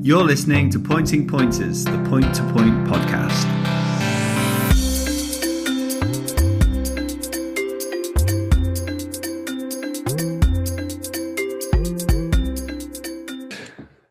You're listening to Pointing Pointers, the Point to Point podcast.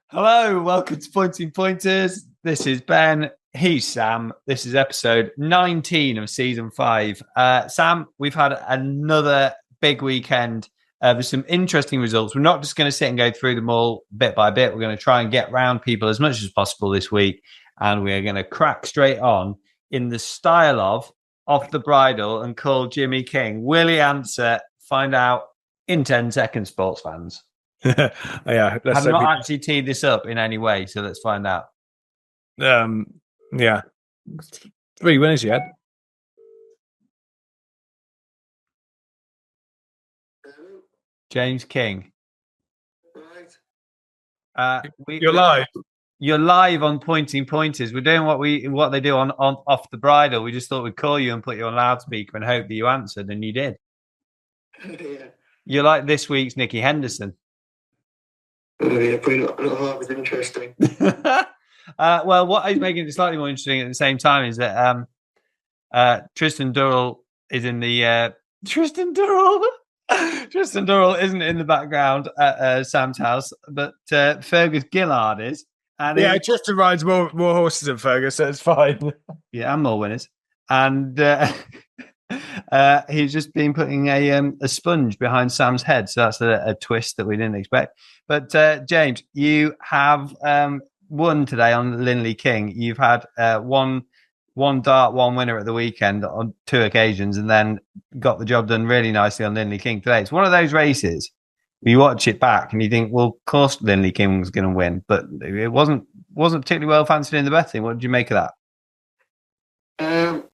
Hello, welcome to Pointing Pointers. This is Ben. He's Sam. This is episode 19 of season 5. Sam, we've had another big weekend with some interesting results. We're not just going to sit and go through them all bit by bit. We're going to try and get round people as much as possible this week. And we're going to crack straight on in the style of Off the Bridle and call Jimmy King. Will he answer? Find out in 10 seconds, sports fans. Yeah, I've not actually teed this up in any way, so let's find out. Yeah, 3 winners you had. James King. You're live. You're live on Pointing Pointers. We're doing what they do on Off the Bridle. We just thought we'd call you and put you on loudspeaker and hope that you answered, and you did. Yeah. You're like this week's Nicky Henderson. Oh, yeah, probably not half as interesting. Well, what is making it slightly more interesting at the same time is that Tristan Durrell is in the Tristan Durrell isn't in the background at Sam's house, but Fergus Gillard is. And Tristan rides more horses than Fergus, so it's fine. Yeah, and more winners. And he's just been putting a sponge behind Sam's head, so that's a twist that we didn't expect. But James, you have won today on Linley King. You've had one dart, one winner at the weekend on 2 occasions, and then got the job done really nicely on Linley King today. It's one of those races where you watch it back and you think, well, of course Linley King was going to win, but it wasn't particularly well fancied in the betting. What did you make of that?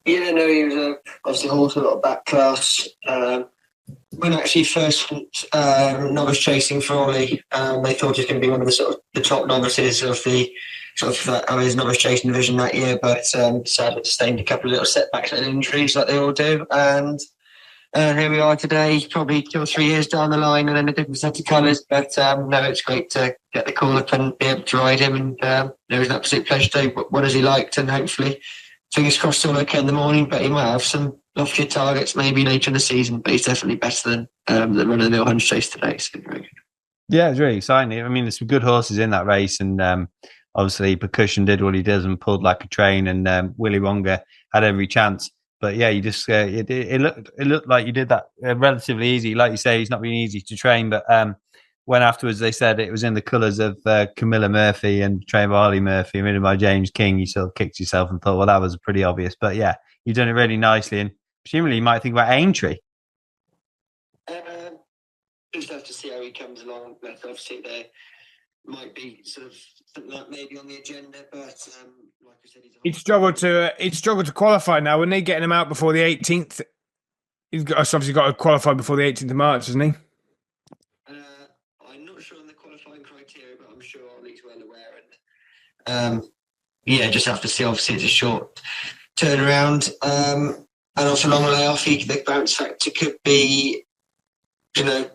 He was obviously a horse with a lot of back class. When actually first novice chasing for Ollie, they thought he was going to be one of the top novices of the of his novice chasing division that year, but sadly sustained a couple of little setbacks and injuries like they all do. And here we are today, probably 2 or 3 years down the line, and then a different set of colours. But no, it's great to get the call up and be able to ride him. And it was an absolute pleasure today. What has he liked? And hopefully, fingers crossed, all okay in the morning. But he might have some loftier targets maybe later in the season. But he's definitely better than the run of the mill 100 chase today. So very good. Yeah, it's really exciting. I mean, there's some good horses in that race, and obviously Percussion did what he does and pulled like a train, and Willy Wonga had every chance. But yeah, you just it looked like you did that relatively easy. Like you say, he's not been easy to train, but when afterwards they said it was in the colours of Camilla Murphy and trained by Ollie Murphy, ridden by James King, you sort of kicked yourself and thought, well, that was pretty obvious. But yeah, you've done it really nicely, and presumably you might think about Aintree. Just have to see how he comes along. But obviously there might be sort of something like maybe on the agenda, but like I said, he'd struggled to qualify now. When they getting him out before the 18th, he's obviously got to qualify before the 18th of March, isn't he? I'm not sure on the qualifying criteria, but I'm sure Ollie's well aware. And just have to see. Obviously, it's a short turnaround, and also long layoff. The bounce factor could be, an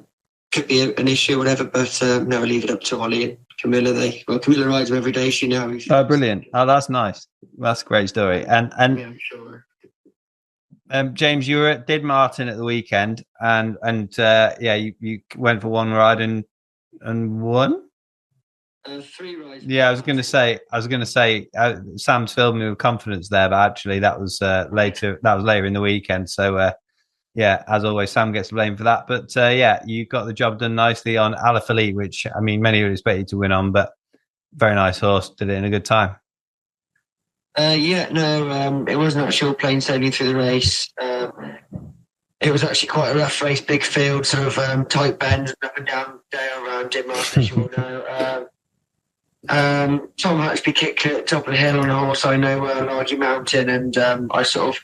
issue, or whatever. But no, I'll leave it up to Ollie and Camilla. Camilla rides him every day. She knows. Oh, brilliant! Oh, that's nice. That's a great story. And yeah, I'm sure. James, you were at Didmarton at the weekend, and you went for one ride and won. 3 rides. Yeah, I was going to say, Sam's filled me with confidence there, but actually that was later. That was later in the weekend. So as always, Sam gets blamed for that. But you got the job done nicely on Alaphilippe, which I mean, many would expect you to win on, but very nice horse. Did it in a good time. It wasn't actually plain sailing through the race. It was actually quite a rough race, big field, sort of tight bends, up and down Dale around Didmarton, as you all know. Tom Haxby kicked at top of the hill on a horse I know, Largy Mountain, and I sort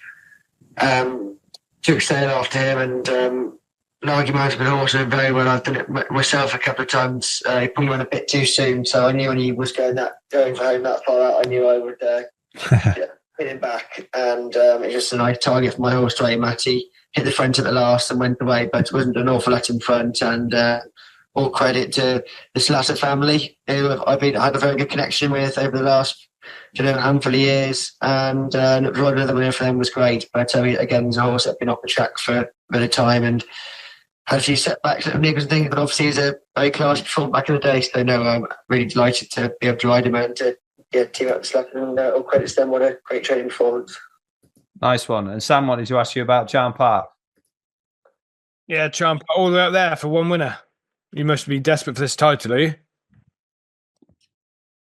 of took sail after him, and Largy Mountain horse did very well. I've done it myself a couple of times. He probably went a bit too soon, so I knew when he was going for home that far out, I knew I would hit him back, and it was just a nice target for my horse to aim at. He hit the front at the last and went away, but it wasn't an awful lot in front, and all credit to the Slatter family, who I've had a very good connection with over the last handful of years, and riding another winner for them was great. But again, there's a horse that's been off the track for a bit of time and had a few setbacks and things, but obviously he's a very classy performer back in the day. So no, I'm really delighted to be able to ride him and to team up with Slatter, and all credit to them. What a great training performance. Nice one. And Sam wanted to ask you about Charm Park. Yeah, Charm Park, all the way up there for one winner. You must be desperate for this title, are you?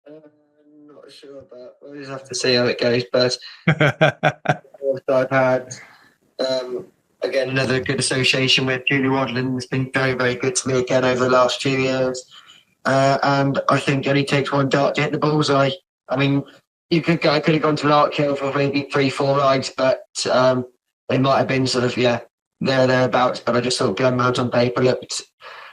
I'm not sure, but we'll just have to see how it goes. But I've had again another good association with Julie Wadlin. It's been very, very good to me again over the last few years. And I think it only takes one dart to hit the bullseye. I mean, I could have gone to Larkhill for maybe 3-4 rides, but they might have been sort of thereabouts. But I just thought Glenmount on paper looked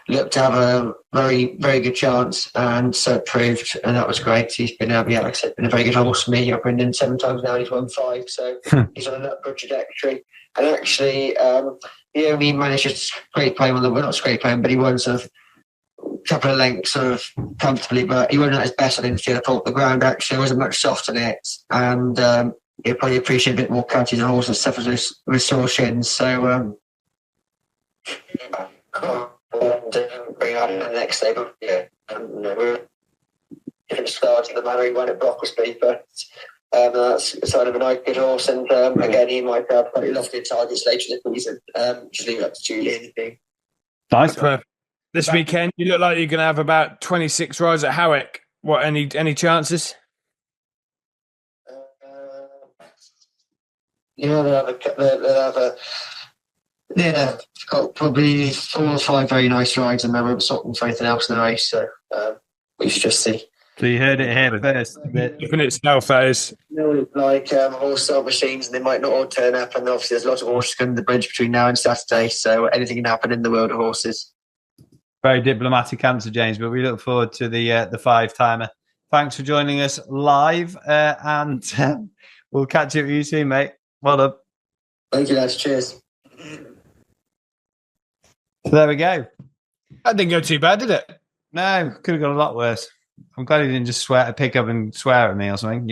to have a very, very good chance, and so it proved, and that was great. He's been, like I said, been a very good horse for me. I've ridden him 7 times now, and he's won 5, so he's on an upward trajectory. And actually, he only managed to scrape home not scrape home, but he won sort of a couple of lengths sort of comfortably, but he wasn't at his best. I didn't feel. I thought the ground actually wasn't much softer than it, and he'll probably appreciate a bit more cut. He's a horse that suffers with sore shins, so bring out in the next day, but we're different styles to the manner he won at Brocklesby, but that's a sign of a nice good horse, and again, he might have quite lofty targets later in the season. Just leave it up to Julie, anything. Nice. This weekend, you look like you're going to have about 26 rides at Howick. What, any chances? They'll have got probably 4 or 5 very nice rides, and they're sorting for anything else in the race. So we should just see. So you heard it here first. In itself, that is. Like horse start machines, and they might not all turn up. And obviously, there's a lot of horses coming to the bridge between now and Saturday. So anything can happen in the world of horses. Very diplomatic answer, James, but we look forward to the 5-timer. Thanks for joining us live, and we'll catch up with you soon, mate. Well done. Thank you, lads. Cheers. So there we go. That didn't go too bad, did it? No, could have gone a lot worse. I'm glad he didn't just pick up and swear at me or something.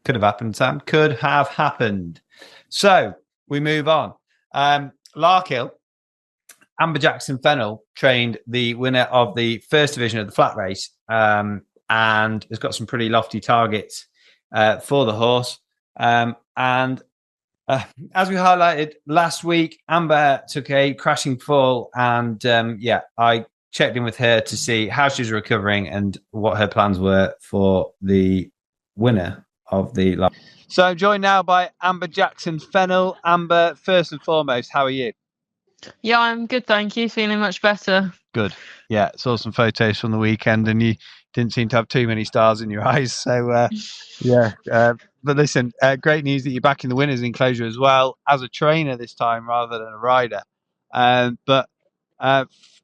Could have happened, Sam. Could have happened. So we move on. Larkhill, Amber Jackson Fennell trained the winner of the first division of the flat race, and has got some pretty lofty targets for the horse. And as we highlighted last week, Amber took a crashing fall, and I checked in with her to see how she's recovering and what her plans were for the winner of the. So I'm joined now by Amber Jackson Fennell. Amber, first and foremost, how are you? Yeah, I'm good, thank you. Feeling much better. Good. Yeah, saw some photos from the weekend, and you didn't seem to have too many stars in your eyes. So, but listen, great news that you're back in the winners' enclosure as well, as a trainer this time rather than a rider. But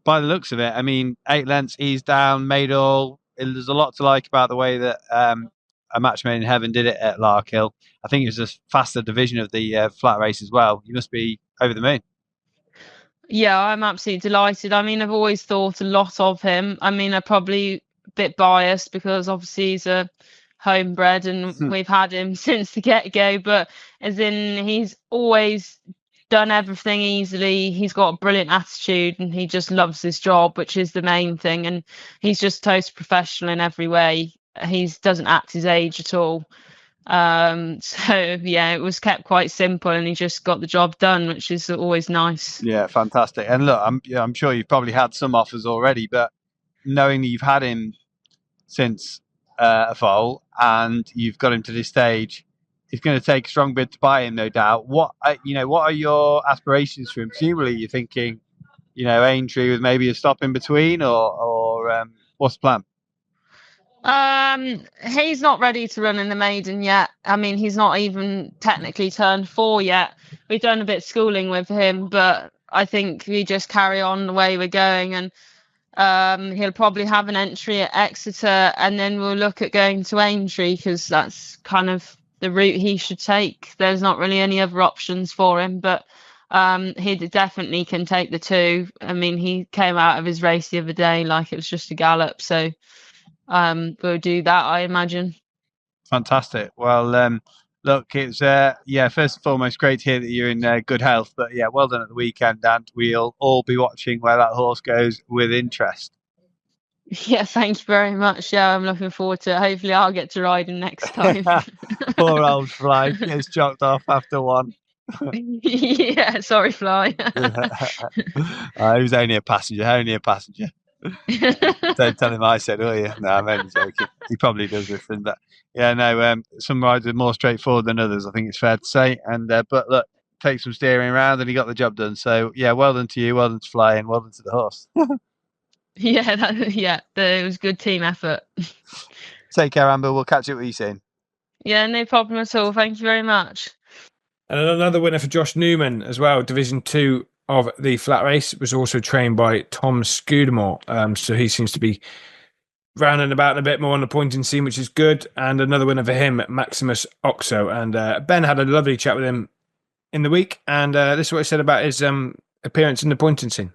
by the looks of it, I mean, 8 lengths, ease down, made all. There's a lot to like about the way that a match made in heaven did it at Larkhill. I think it was a faster division of the flat race as well. You must be over the moon. Yeah, I'm absolutely delighted. I mean, I've always thought a lot of him. I mean, I'm probably a bit biased because obviously he's a homebred and we've had him since the get-go, but as in he's always done everything easily. He's got a brilliant attitude and he just loves his job, which is the main thing. And he's just totally professional in every way. He doesn't act his age at all. So yeah, it was kept quite simple and he just got the job done, which is always nice. Yeah, fantastic. And look, I'm sure you've probably had some offers already, but knowing that you've had him since a foal and you've got him to this stage, it's going to take a strong bid to buy him, no doubt. What are your aspirations for him? Presumably you're thinking, Aintree with maybe a stop in between, or what's the plan? He's not ready to run in the maiden yet. I mean, he's not even technically turned 4 yet. We've done a bit of schooling with him, but I think we just carry on the way we're going, and he'll probably have an entry at Exeter, and then we'll look at going to Aintree because that's kind of the route he should take. There's not really any other options for him, but he definitely can take the 2. I mean, he came out of his race the other day like it was just a gallop. So we'll do that, I imagine. Fantastic. Well, look, it's first and foremost, great to hear that you're in good health. But yeah, well done at the weekend, and we'll all be watching where that horse goes with interest. Yeah, thank you very much. Yeah, I'm looking forward to it. Hopefully I'll get to ride him next time. Poor old Fly gets chopped off after one. Yeah, sorry, Fly. He was only a passenger. Don't tell him I said, will you? No, I'm only joking. He probably does listen, but yeah, no. Some riders are more straightforward than others, I think it's fair to say. And but look, take some steering around, and he got the job done. So yeah, well done to you, well done to Fly, and well done to the horse. Yeah, it was a good team effort. Take care, Amber. We'll catch up with you soon. Yeah, no problem at all. Thank you very much. And another winner for Josh Newman as well. Division 2 of the flat race was also trained by Tom Scudamore. So he seems to be rounding about a bit more on the pointing scene, which is good. And another winner for him, Maximus Oxo. And Ben had a lovely chat with him in the week. And this is what he said about his appearance in the pointing scene.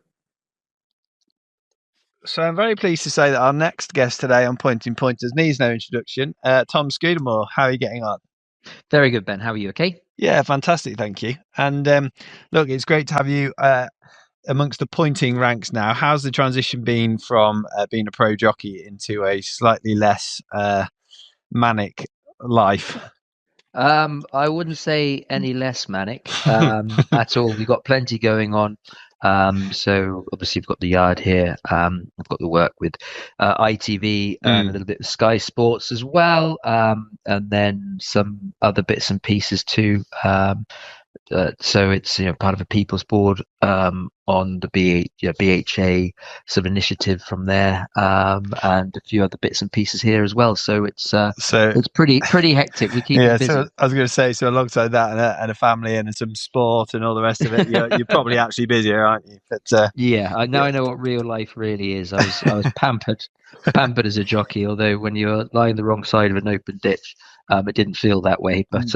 So I'm very pleased to say that our next guest today on Pointing Pointers needs no introduction. Tom Scudamore, how are you getting on? Very good, Ben. How are you? Okay? Yeah, fantastic. Thank you. And look, it's great to have you amongst the pointing ranks now. How's the transition been from being a pro jockey into a slightly less manic life? I wouldn't say any less manic at all. We've got plenty going on. So obviously we've got the yard here. I've got the work with ITV and a little bit of Sky Sports as well, and then some other bits and pieces too. So it's part of a people's board on the BHA sort of initiative from there, and a few other bits and pieces here as well. So it's pretty hectic. We keep busy. So I was going to say, so alongside that and a family and some sport and all the rest of it, you're probably actually busier, aren't you? But I know what real life really is. I was pampered as a jockey. Although when you're lying the wrong side of an open ditch, it didn't feel that way. But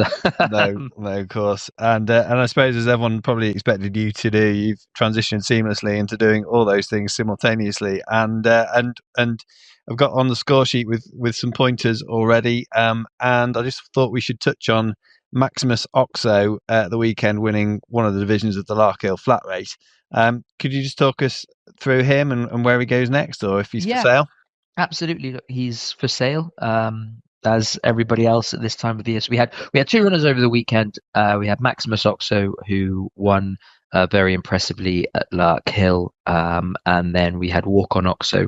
no, of course. And I suppose, as everyone probably expected you to do, you've transitioned seamlessly into doing all those things simultaneously. And I've got on the score sheet with some pointers already. And I just thought we should touch on Maximus Oxo at the weekend, winning one of the divisions of the Larkhill Flat Race. Could you just talk us through him and where he goes next, or if he's for sale? Absolutely. Look, he's for sale. As everybody else at this time of the year. So we had 2 runners over the weekend. We had Maximus Oxo, who won very impressively at Larkhill, and then we had Walk on Oxo,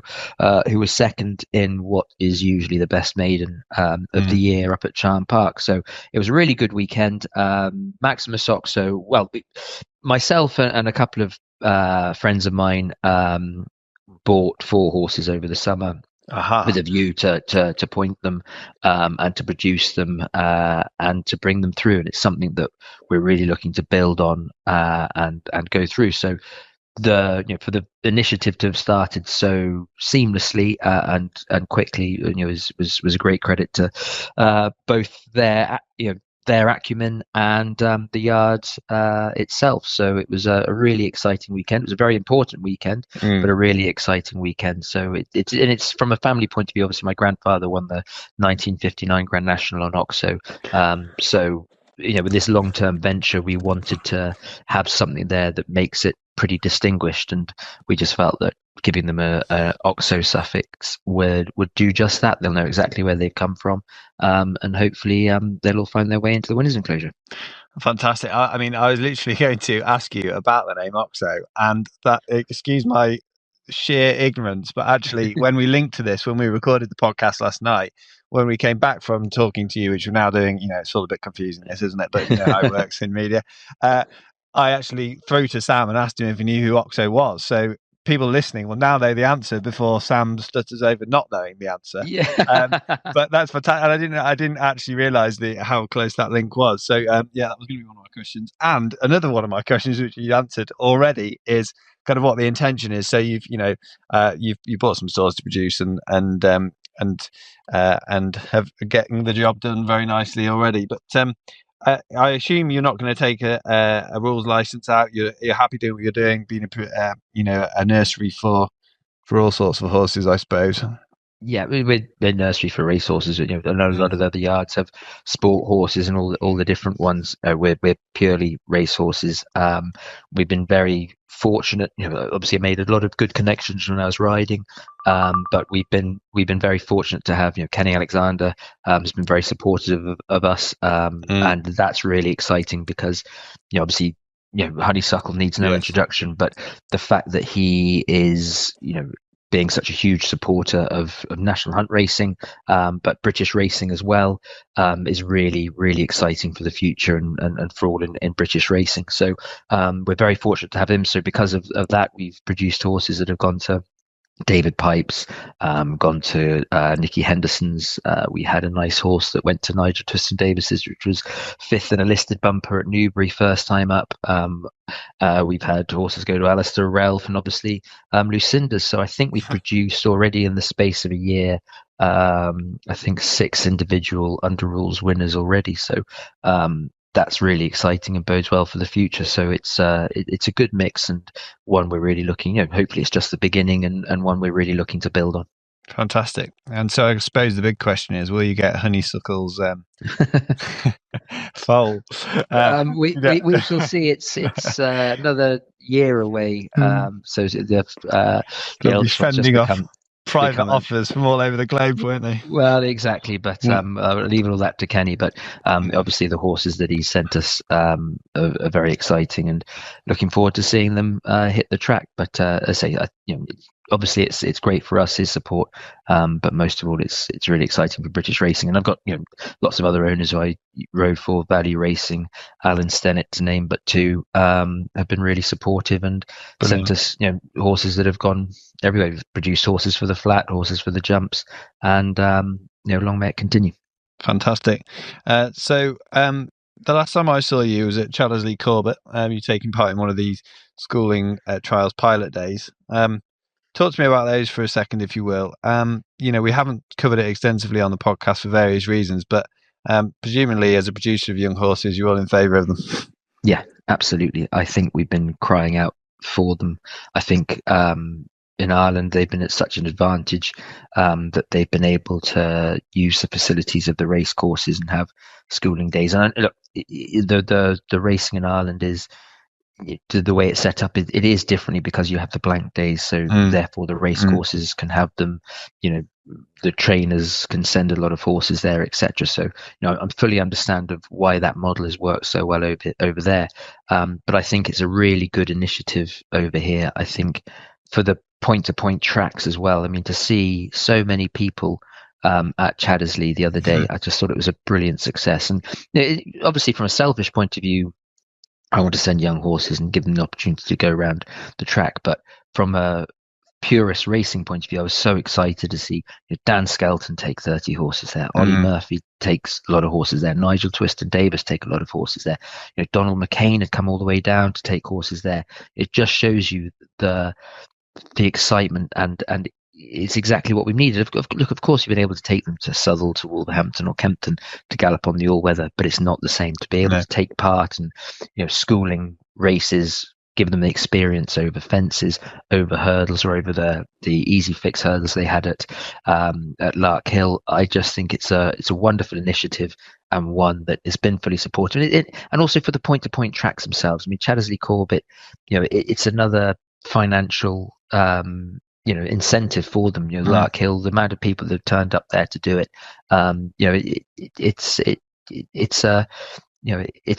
who was second in what is usually the best maiden of the year up at Charm Park. So it was a really good weekend. Maximus Oxo, well, myself and a couple of friends of mine bought 4 horses over the summer. With a view to point them and to produce them and to bring them through, and it's something that we're really looking to build on and go through. So for the initiative to have started so seamlessly and quickly, was a great credit to both their acumen and the yard itself. So it was a really exciting weekend. It was a very important weekend, but a really exciting weekend. So it's from a family point of view. Obviously, my grandfather won the 1959 Grand National on Oxo. So with this long-term venture, we wanted to have something there that makes it pretty distinguished, and we just felt that giving them a Oxo suffix would do just that. They'll know exactly where they've come from, and hopefully they'll all find their way into the winners' enclosure. Fantastic. I mean, I was literally going to ask you about the name Oxo, and that, excuse my sheer ignorance, but actually when we linked to this, when we recorded the podcast last night, when we came back from talking to you, which we're now doing, it's all a bit confusing, this, isn't it? But you know how it works in media. I actually threw to Sam and asked him if he knew who Oxo was. So people listening will now know the answer before Sam stutters over not knowing the answer. Yeah. But that's fantastic. And I didn't actually realise how close that link was. So that was going to be one of my questions. And another one of my questions, which you answered already, is kind of what the intention is. So you've bought some stores to produce and have getting the job done very nicely already. But I assume you're not going to take a rules license out. You're happy doing what you're doing, being a nursery for all sorts of horses, I suppose. Yeah, we're nursery for racehorses. I know a lot of the other yards have sport horses and all the different ones. We're purely racehorses. We've been very fortunate. Obviously, I made a lot of good connections when I was riding, but we've been very fortunate to have Kenny Alexander has been very supportive of us, and that's really exciting because obviously Honeysuckle needs no introduction, but the fact that he is being such a huge supporter of national hunt racing, but British racing as well, is really, really exciting for the future and for all in British racing. So we're very fortunate to have him. So because of that, we've produced horses that have gone to David Pipes, gone to Nicky Henderson's. We had a nice horse that went to Nigel Twiston Davis's, which was 5th in a listed bumper at Newbury, first time up. We've had horses go to Alistair Relf and obviously Lucinda's. So I think we've produced already in the space of a year, I think 6 individual under rules winners already. So that's really exciting and bodes well for the future. So it's a good mix and one we're really looking, hopefully it's just the beginning and one we're really looking to build on. Fantastic. And so I suppose the big question is, will you get Honeysuckle's foal? We shall see. It's another year away. So they'll be fending off private offers from all over the globe, won't they? Well, exactly. But leaving all that to Kenny. But obviously, the horses that he sent us are very exciting, and looking forward to seeing them hit the track. But as I say, obviously, it's great for us, his support. But most of all, it's really exciting for British racing. And I've got lots of other owners who I rode for, Value Racing, Alan Stennett to name but 2, have been really supportive and sent us horses that have gone everywhere. We've produced horses for the flat, horses for the jumps, and long may it continue. Fantastic. So the last time I saw you was at Chattersley Corbett. You're taking part in one of these schooling trials pilot days. Talk to me about those for a second, if you will. We haven't covered it extensively on the podcast for various reasons, but presumably as a producer of young horses, you're all in favour of them. Yeah, absolutely. I think we've been crying out for them. I think in Ireland, they've been at such an advantage that they've been able to use the facilities of the race courses and have schooling days. And look, the racing in Ireland is, the way it's set up, it is differently because you have the blank days, so therefore the race courses can have them, the trainers can send a lot of horses there, etc. So I'm fully understand of why that model has worked so well over there, but I think it's a really good initiative over here. I think for the point-to-point tracks as well, I mean, to see so many people at Chattersley the other day, I just thought it was a brilliant success. And obviously from a selfish point of view, I want to send young horses and give them the opportunity to go around the track. But from a purist racing point of view, I was so excited to see Dan Skelton take 30 horses there. Ollie Murphy takes a lot of horses there. Nigel Twiston Davis take a lot of horses there. Donald McCain had come all the way down to take horses there. It just shows you the excitement and it's exactly what we needed. Look, of course, you've been able to take them to Southall, to Wolverhampton or Kempton to gallop on the all-weather, but it's not the same to be able to take part in, schooling races, give them the experience over fences, over hurdles, or over the easy fix hurdles they had at Lark Hill. I just think it's a wonderful initiative and one that has been fully supported. And also for the point-to-point tracks themselves. I mean, Chattersley Corbett, it's another financial incentive for them. Lark Hill, the amount of people that have turned up there to do it, it's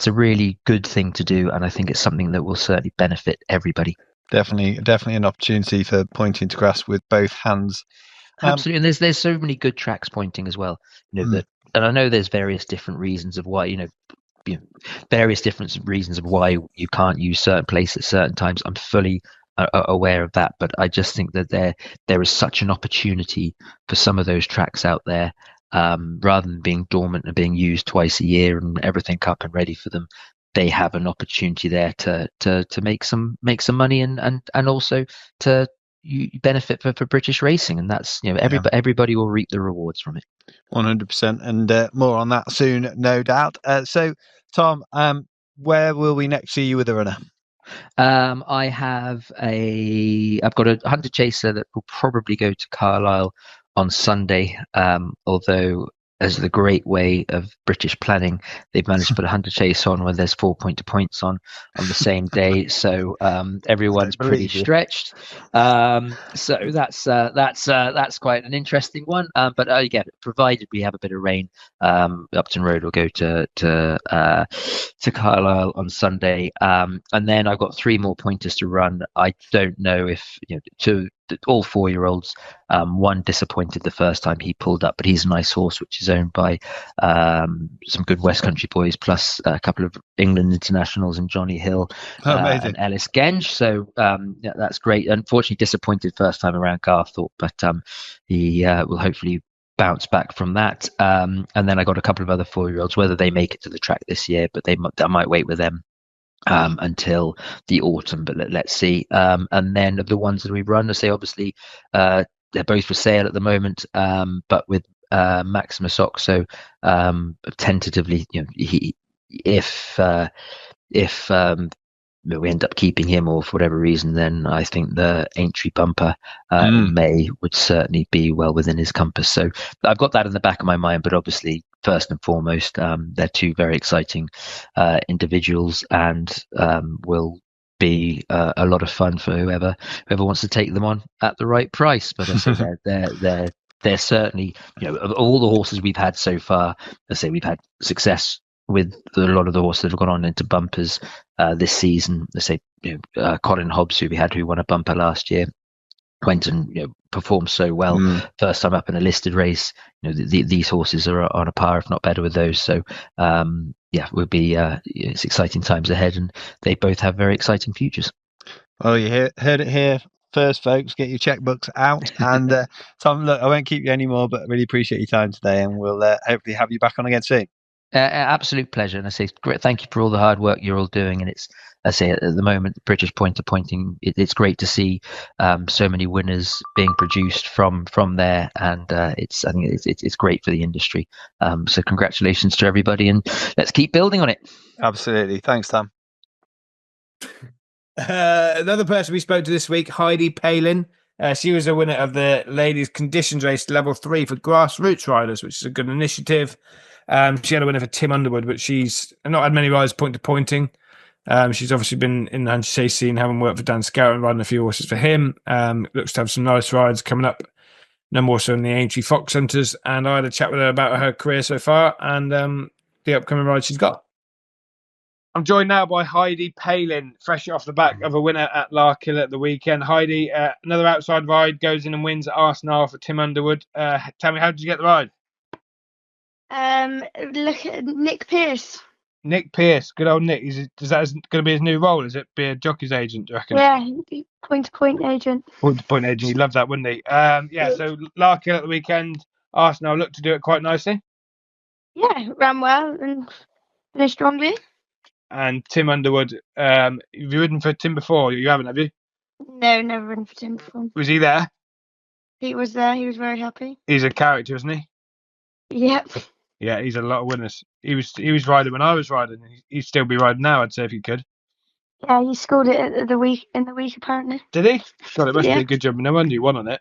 a really good thing to do, and I think it's something that will certainly benefit everybody. Definitely an opportunity for pointing to grass with both hands. Absolutely, and there's so many good tracks pointing as well. That, and I know there's various different reasons of why various different reasons of why you can't use certain places at certain times. I'm fully aware of that, but I just think that there is such an opportunity for some of those tracks out there, rather than being dormant and being used twice a year and everything up and ready for them. They have an opportunity there to make some money and also to you benefit for British racing, and that's everybody will reap the rewards from it. 100%, and more on that soon, no doubt. So, Tom, where will we next see you with the runner? I've got a hunter chaser that will probably go to Carlisle on Sunday. Although, as the great way of British planning, they've managed to put a hunter chase on where there's 4 points on the same day. So everyone's pretty stretched. So that's quite an interesting one. But again, provided we have a bit of rain, Upton Road will go to Carlisle on Sunday. And then I've got 3 more pointers to run. I don't know if all 4-year-olds. One disappointed the first time he pulled up, but he's a nice horse, which is owned by some good West Country boys, plus a couple of England internationals and Johnny Hill and Ellis Genge. So that's great. Unfortunately, disappointed first time around Garthorpe, but he will hopefully bounce back from that. And then I got a couple of other 4-year-olds, whether they make it to the track this year, but I might wait with them until the autumn, but let's see. And then of the ones that we run, I say obviously they're both for sale at the moment, but with Maximus Oxo tentatively, if we end up keeping him or for whatever reason, then I think the Aintree bumper in May would certainly be well within his compass. So I've got that in the back of my mind, but obviously first and foremost, they're 2 very exciting individuals, and will be a lot of fun for whoever wants to take them on at the right price. But I say they're certainly, of all the horses we've had so far, I say we've had success with a lot of the horses that have gone on into bumpers this season. Let's say Colin Hobbs, who won a bumper last year, went and performed so well first time up in a listed race. These horses are on a par, if not better, with those. So we'll be it's exciting times ahead, and they both have very exciting futures. Well, you heard it here first, folks. Get your checkbooks out. And Tom, look, I won't keep you anymore, but really appreciate your time today, and we'll hopefully have you back on again soon. Absolute pleasure, and I say great. Thank you for all the hard work you're all doing, and it's, I say, at the moment, British pointer pointing. It's great to see so many winners being produced from there, and I think it's great for the industry. So congratulations to everybody, and let's keep building on it. Absolutely, thanks, Tom. Another person we spoke to this week, Heidi Palin. She was a winner of the ladies' conditions race level 3 for grassroots riders, which is a good initiative. She had a winner for Tim Underwood, but she's not had many riders point to pointing. She's obviously been in the hunter chase scene, having worked for Dan Scout and riding a few horses for him. Looks to have some nice rides coming up. No more so in the Aintree Fox Hunters. And I had a chat with her about her career so far and the upcoming rides she's got. I'm joined now by Heidi Palin, fresh off the back of a winner at Larkhill at the weekend. Heidi, another outside ride, goes in and wins at Arsenal for Tim Underwood. Tell me, how did you get the ride? Look at Nick Pearce. Nick Pearce, good old Nick. Is that going to be his new role? Is it be a jockey's agent, do you reckon? Yeah, point-to-point agent. Point-to-point agent, he'd love that, wouldn't he? So Larkhill at the weekend, Arsenal looked to do it quite nicely. Yeah, ran well and finished strongly. And Tim Underwood, have you ridden for Tim before? You haven't, have you? No, never ridden for Tim before. Was he there? He was there. He was very happy. He's a character, isn't he? Yep. Yeah, he's a lot of winners. He was riding when I was riding. He'd still be riding now, I'd say, if he could. Yeah, he scored it in the week apparently. Did he? God, it must be a good job. No wonder you won on it.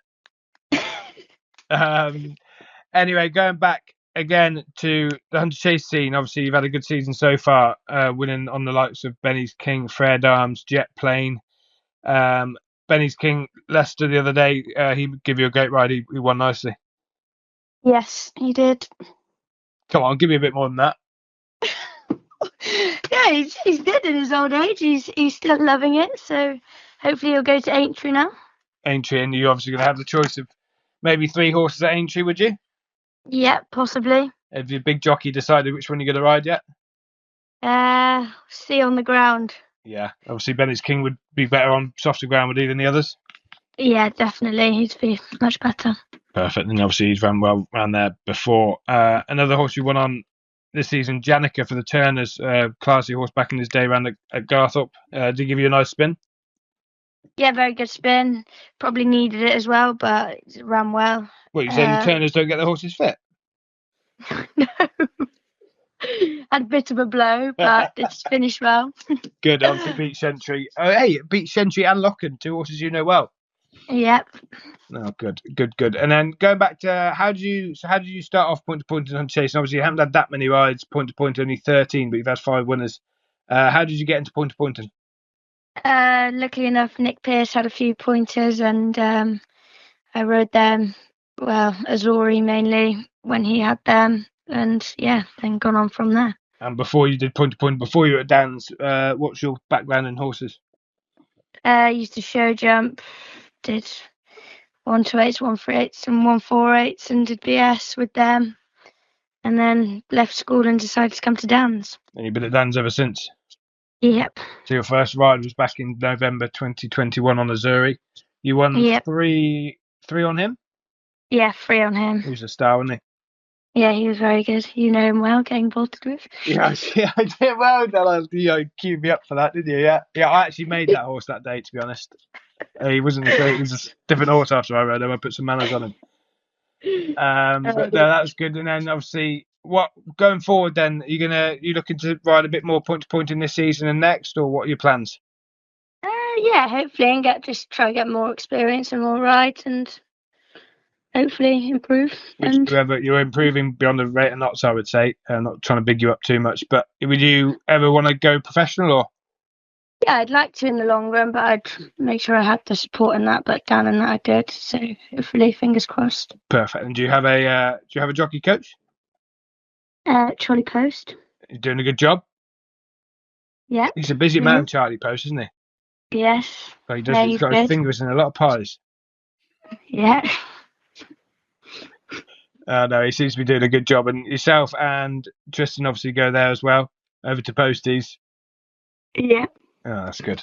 Anyway, going back again to the hunter chase scene. Obviously, you've had a good season so far, winning on the likes of Benny's King, Fair Darms, Jet Plane. Benny's King, Leicester the other day, he gave you a great ride. He won nicely. Yes, he did. Come on, give me a bit more than that. Yeah, he's good in his old age. He's still loving it. So hopefully he'll go to Aintree now. Aintree, and you're obviously going to have the choice of maybe 3 horses at Aintree, would you? Yeah, possibly. Have your big jockey decided which one you're going to ride yet? See on the ground. Yeah, obviously Benny's King would be better on softer ground, would he, than the others? Yeah, definitely. He'd be much better. Perfect. And obviously he's ran well around there before. Another horse you won on this season, Janica for the Turners, classy horse back in his day, ran at Garthorpe. Did he give you a nice spin? Yeah, very good spin. Probably needed it as well, but it ran well. What, you saying turners don't get the horses fit? No. Had a bit of a blow, but it's finished well. Good on to Beat Sentry. Oh, hey, Beat Sentry and Locken, 2 horses you know well. Yep. Oh, good. And then going back to how did you start off point to point and chasing? Obviously, you haven't had that many rides. Point to point, only 13, but you've had 5 winners. How did you get into point to pointing? Luckily enough, Nick Pearce had a few pointers, and I rode them. Well, Azori mainly when he had them, and yeah, then gone on from there. And before you did point to point, before you were at Dan's, what's your background in horses? Used to show jump, did 128s, 138s, and 148s, and did BS with them. And then left school and decided to come to Dan's. And you've been at Dan's ever since? Yep. So your first ride was back in November 2021 on Azuri. You won three on him? Yeah, 3 on him. He was a star, wasn't he? Yeah, he was very good. You know him well, getting bolted with. Yeah, I did well. You queued me up for that, didn't you? Yeah, I actually made that horse that day, to be honest. He wasn't the same. He was a different horse after I rode him. I put some manners on him. But no, that was good. And then obviously, what going forward? Then you looking to ride a bit more point to point in this season and next, or what are your plans? Yeah, hopefully, and try to get more experience and more rides, and hopefully improve. You're improving beyond the rate of knots, I would say. Not trying to big you up too much, but would you ever want to go professional or? Yeah, I'd like to in the long run, but I'd make sure I had the support in that. But Dan and that I did, so hopefully, fingers crossed. Perfect. And do you have a jockey coach? Charlie Post. He's doing a good job. Yeah. He's a busy man, Charlie Post, isn't he? Yes. But he's got his fingers in a lot of pies. Yeah. No, he seems to be doing a good job. And yourself and Tristan obviously go there as well, over to Posties. Yeah. Oh, that's good.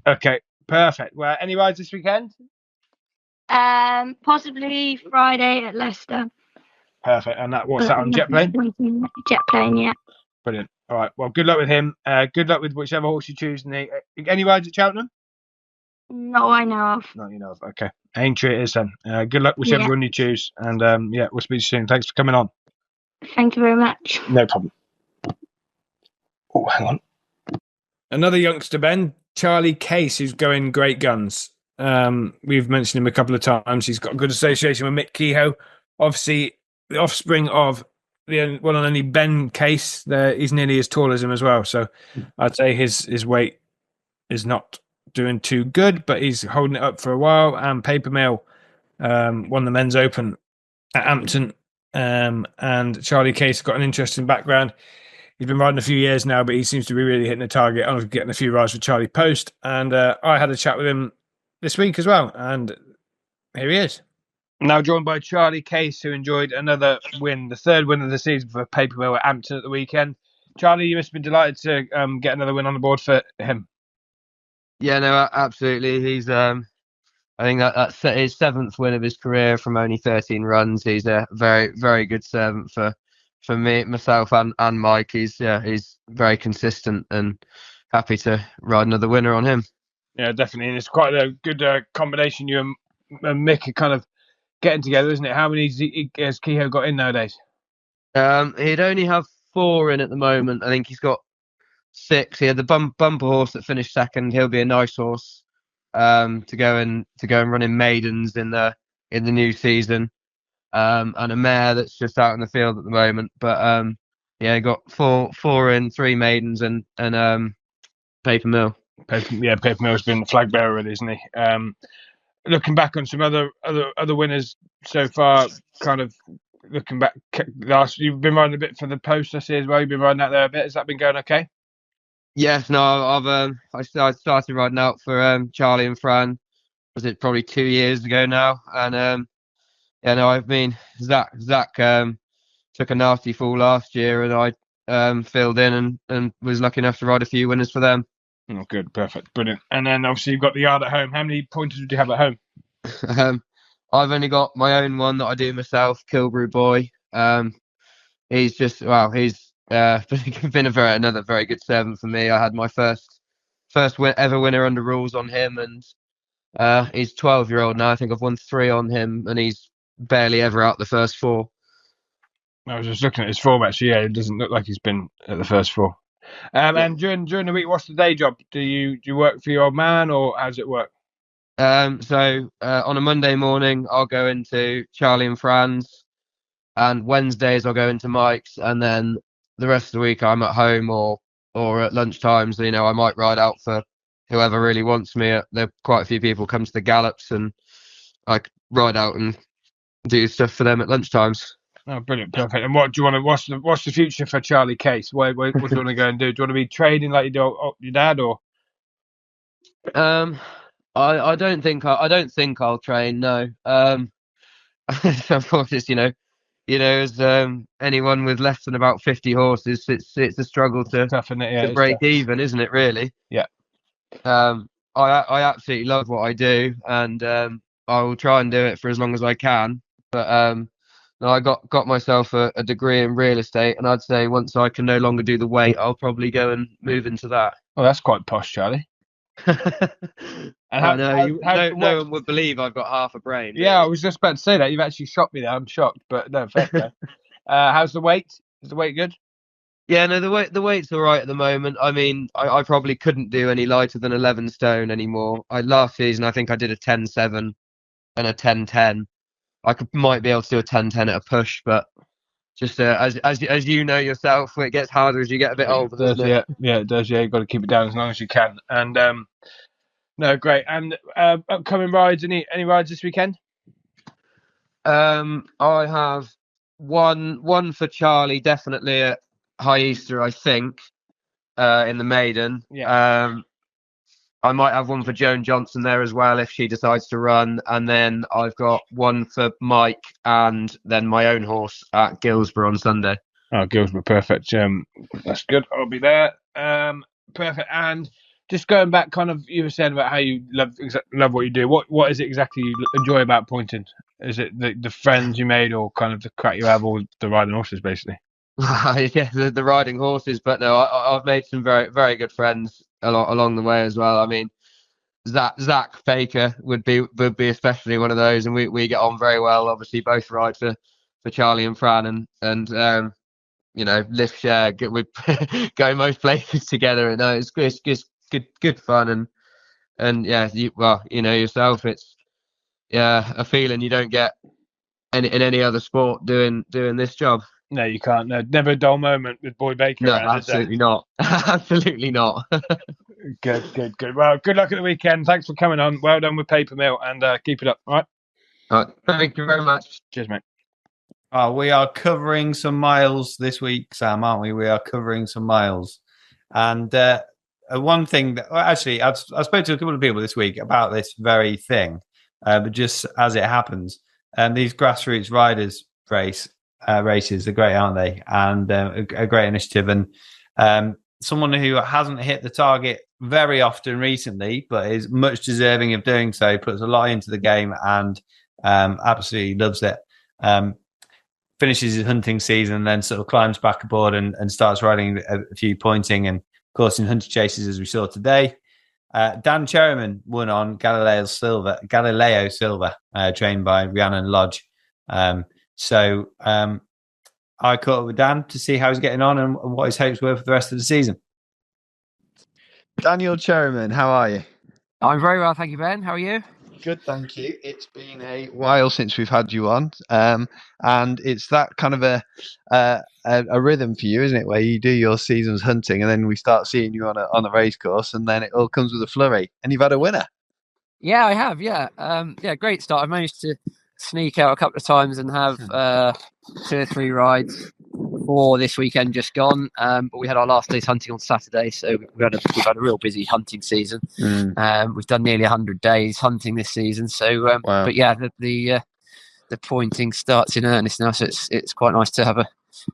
Okay, perfect. Well, any rides this weekend? Possibly Friday at Leicester. Perfect. And what's that on Jet Plane? Jet Plane, yeah. Brilliant. All right. Well, good luck with him. Good luck with whichever horse you choose. Any rides at Cheltenham? No, I know of. No, you know of. Okay. Aintree it is then. Good luck whichever one you choose. And we'll speak to you soon. Thanks for coming on. Thank you very much. No problem. Oh, hang on. Another youngster, Ben, Charlie Case, who's going great guns. We've mentioned him a couple of times. He's got a good association with Mick Kehoe. Obviously, the offspring of the one and only Ben Case. He's nearly as tall as him as well. So I'd say his weight is not doing too good, but he's holding it up for a while. And Paper Mill won the men's open at Ampton. And Charlie Case got an interesting background. He's been riding a few years now, but he seems to be really hitting the target. I'm getting a few rides with Charlie Post. And I had a chat with him this week as well. And here he is. Now joined by Charlie Case, who enjoyed another win, the third win of the season for Paper Mill at Ampton at the weekend. Charlie, you must have been delighted to get another win on the board for him. Yeah, no, absolutely. He's, I think that's his 7th win of his career from only 13 runs. He's a very, very good servant for me, myself, and Mike. He's very consistent and happy to ride another winner on him. Yeah, definitely. And it's quite a good combination. You and Mick are kind of getting together, isn't it? How many has Kehoe got in nowadays? He'd only have 4 in at the moment. I think he's got 6. He had the bumper horse that finished second. He'll be a nice horse to go and run in maidens in the new season. And a mare that's just out in the field at the moment. But he got 4 in, 3 maidens, and Paper Mill. Paper Mill's been the flag bearer, isn't he? Looking back on some other winners so far, kind of looking back you've been riding a bit for the Post, I see as well. You've been riding out there a bit. Has that been going okay? Yes, no, I started riding out for Charlie and Fran. Was it probably 2 years ago now? And I've been Zach took a nasty fall last year, and I filled in and was lucky enough to ride a few winners for them. Oh, good, perfect, brilliant. And then obviously you've got the yard at home. How many pointers do you have at home? I've only got my own one that I do myself, Kilbrew Boy. He's been another very good servant for me. I had my first ever winner under rules on him, and he's 12-year-old now. I think I've won 3 on him, and he's barely ever out the first 4. I was just looking at his form actually. Yeah, it doesn't look like he's been at the first 4. And during the week, what's the day job? Do you work for your old man, or how does it work? So on a Monday morning, I'll go into Charlie and Fran's, and Wednesdays I'll go into Mike's, and then the rest of the week I'm at home or at lunchtimes. You know, I might ride out for whoever really wants me. There are quite a few people come to the gallops, and I ride out and do stuff for them at lunchtimes. Oh, brilliant, perfect. And what do you want to? What's the future for Charlie Case? What do you want to go and do? Do you want to be trading like you do your dad, or? I don't think I'll train. No. Of course, it's as anyone with less than about 50 horses, it's a struggle to break even, isn't it? Really? Yeah. I absolutely love what I do, and I will try and do it for as long as I can. But no, I got myself a degree in real estate, and I'd say once I can no longer do the weight, I'll probably go and move into that. Oh, that's quite posh, Charlie. And no one would believe I've got half a brain. Yeah, I was just about to say that. You've actually shocked me there. I'm shocked, but no, fair play. How's the weight? Is the weight good? Yeah, no, the weight's all right at the moment. I mean, I probably couldn't do any lighter than 11 stone anymore. Last season, I think I did a 10.7 and a 10.10. Might be able to do a 10.10 at a push, but just as you know yourself, it gets harder as you get a bit older. Doesn't it? Yeah, it does. Yeah, you've got to keep it down as long as you can. And no, great. And upcoming rides? Any rides this weekend? I have one for Charlie, definitely at High Easter, I think, in the maiden. Yeah. I might have one for Joan Johnson there as well if she decides to run, and then I've got one for Mike, and then my own horse at Guilsborough on Sunday. Oh, Guilsborough, perfect. That's good. I'll be there. Perfect. And just going back, kind of, you were saying about how you love what you do. What is it exactly you enjoy about pointing? Is it the friends you made, or kind of the crack you have, or the riding horses, basically? Yeah, the riding horses, but no, I've made some very, very good friends along the way as well. I mean, Zach Faker would be especially one of those, and we get on very well. Obviously, both ride for Charlie and Fran, and lift share. We go most places together, and it's good fun, and yeah, yourself, it's a feeling you don't get in any other sport doing this job. No, you can't. No, never a dull moment with Boy Baker. No, absolutely not. Absolutely not. Good. Well, good luck at the weekend. Thanks for coming on. Well done with Paper Mill, and keep it up. All right. Thank you very much. Cheers, mate. We are covering some miles this week, Sam, aren't we? We are covering some miles. And one thing that, actually, I spoke to a couple of people this week about this very thing, but just as it happens, these grassroots riders races are great, aren't they? And a great initiative. And someone who hasn't hit the target very often recently, but is much deserving of doing so, puts a lot into the game and absolutely loves it. Finishes his hunting season, then sort of climbs back aboard and starts riding a few pointing and, of course, in hunter chases, as we saw today. Dan Cherriman won on Galileo Silver, trained by Rhiannon Lodge. So I caught up with Dan to see how he's getting on and what his hopes were for the rest of the season. Daniel Cherriman, how are you? I'm very well, thank you, Ben. How are you? Good, thank you. It's been a while since we've had you on, and it's that kind of a rhythm for you, isn't it? Where you do your season's hunting, and then we start seeing you on a race course, and then it all comes with a flurry, and you've had a winner. Yeah, I have. Yeah, great start. I managed to sneak out a couple of times and have 2 or 3 rides for this weekend just gone. But we had our last day's hunting on Saturday, so we've had a real busy hunting season. We've done nearly 100 days hunting this season. So, wow. But yeah, the pointing starts in earnest now. So it's quite nice to have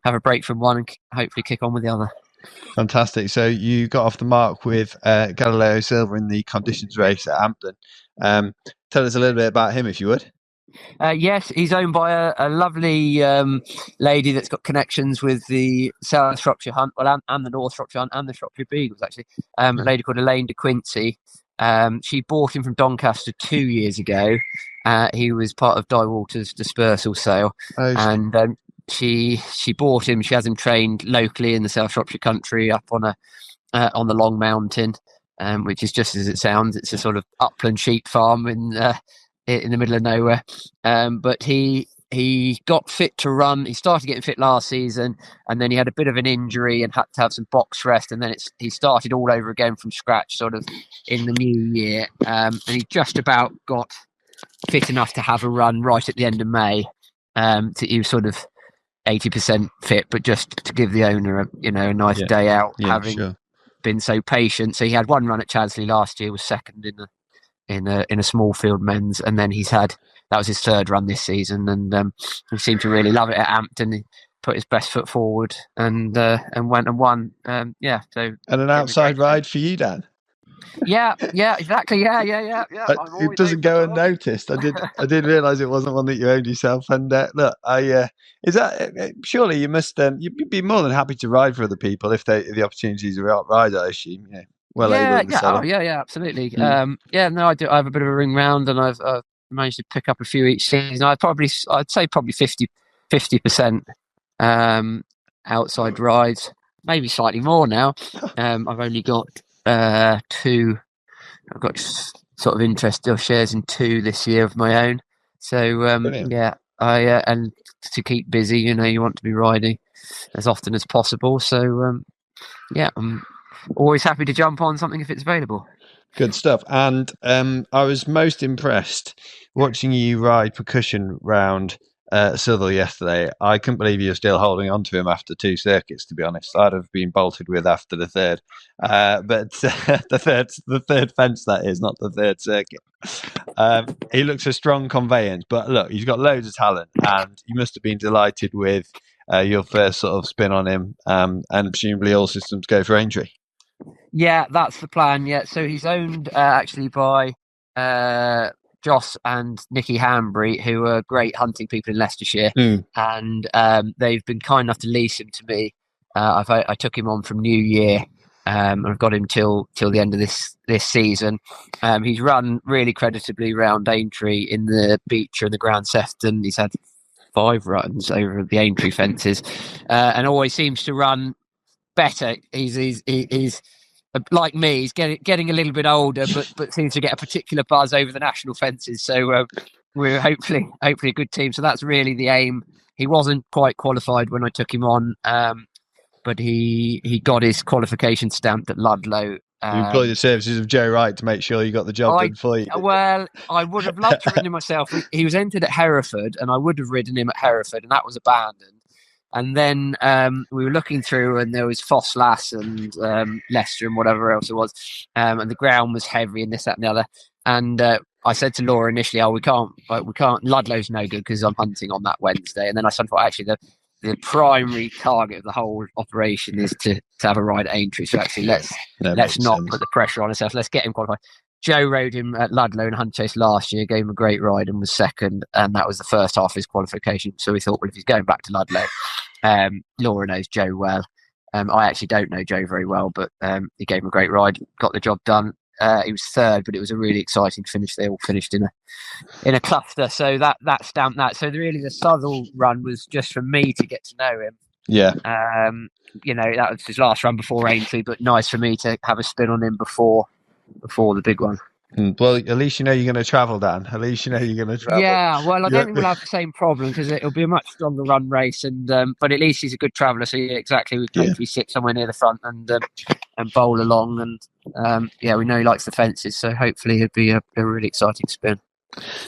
a break from one and hopefully kick on with the other. Fantastic. So you got off the mark with Galileo Silver in the conditions race at Hampton. Tell us a little bit about him, if you would. Yes, he's owned by a lovely lady that's got connections with the South Shropshire Hunt, well, and the North Shropshire Hunt and the Shropshire Beagles, actually. A lady called Elaine de Quincy. She bought him from Doncaster 2 years ago. He was part of Di Walter's dispersal sale, and she bought him. She has him trained locally in the South Shropshire country up on the Long Mountain, which is just as it sounds. It's a sort of upland sheep farm in the middle of nowhere. But he got fit to run. He started getting fit last season, and then he had a bit of an injury and had to have some box rest. And then he started all over again from scratch, sort of in the new year. And he just about got fit enough to have a run right at the end of May. He was sort of 80% fit, but just to give the owner a nice day out, having been so patient. So he had one run at Chaddesley last year, was second in a small field men's, and then that was his third run this season, and he seemed to really love it at Ampton. He put his best foot forward and went and won. And an outside ride for you, Dan. Yeah, exactly. Yeah. It doesn't go unnoticed. I did realise it wasn't one that you owned yourself. And look, is that surely you must you'd be more than happy to ride for other people if the opportunities are outright, I assume. Yeah. Absolutely. I do. I have a bit of a ring round, and I've managed to pick up a few each season. I'd say probably 50% outside rides, maybe slightly more now. I've only got two. I've got sort of interest or shares in two this year of my own. So and to keep busy, you want to be riding as often as possible. So I'm always happy to jump on something if it's available. Good stuff. And I was most impressed watching you ride percussion round Southwell yesterday. I couldn't believe you were still holding on to him after two circuits, to be honest. I'd have been bolted with after the third. But the third fence, that is, not the third circuit. He looks a strong conveyance, but look, he's got loads of talent, and you must have been delighted with your first sort of spin on him, and presumably all systems go for Aintree. Yeah, that's the plan. Yeah, so he's owned actually by Joss and Nicky Hanbury, who are great hunting people in Leicestershire, and they've been kind enough to lease him to me. I took him on from New Year, and I've got him till the end of this season. He's run really creditably round Aintree in the Beecher and the Grand Sefton. He's had 5 runs over the Aintree fences, and always seems to run better. He's like me. He's getting a little bit older, but seems to get a particular buzz over the national fences. So we're hopefully a good team. So that's really the aim. He wasn't quite qualified when I took him on, but he got his qualification stamped at Ludlow. You employed the services of Joe Wright to make sure you got the job done for you. Well, I would have loved to have ridden him myself. He was entered at Hereford, and I would have ridden him at Hereford, and that was abandoned. And then we were looking through, and there was Foss Lass and Leicester and whatever else it was, and the ground was heavy and this, that, and the other. And I said to Laura initially, we can't. Ludlow's no good because I'm hunting on that Wednesday. And then I said, well, actually, the primary target of the whole operation is to have a ride at Aintree. So actually, let's not put the pressure on ourselves. Let's get him qualified. Joe rode him at Ludlow in Hunt Chase last year, gave him a great ride and was second, and that was the first half of his qualification. So we thought, well, if he's going back to Ludlow, Laura knows Joe well. I actually don't know Joe very well, but he gave him a great ride, got the job done. He was third, but it was a really exciting finish. They all finished in a cluster, so that stamped that. So really, the Southwell run was just for me to get to know him. Yeah. That was his last run before Aintree, but nice for me to have a spin on him before the big one. Well, at least you know you're going to travel, Dan. At least you know you're going to travel. Yeah, well, I don't think we'll have the same problem because it'll be a much stronger run race, and but at least he's a good traveller. So yeah, exactly, we can hopefully sit somewhere near the front and bowl along, and we know he likes the fences, so hopefully it'll be a really exciting spin.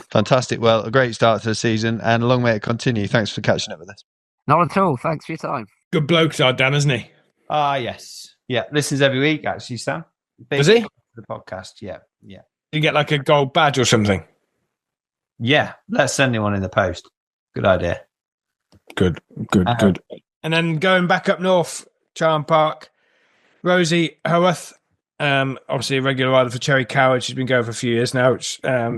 Fantastic. Well, a great start to the season, and a long way to continue. Thanks for catching up with us. Not at all. Thanks for your time. Good bloke, Dan, isn't he? Yes. Yeah, listens every week, actually, Sam. Does he? The podcast, yeah. You get like a gold badge or something? Yeah, let's send him one in the post. Good idea. Good. And then going back up north, Charm Park, Rosie Howarth Obviously a regular rider for Cherry Coward. She's been going for a few years now.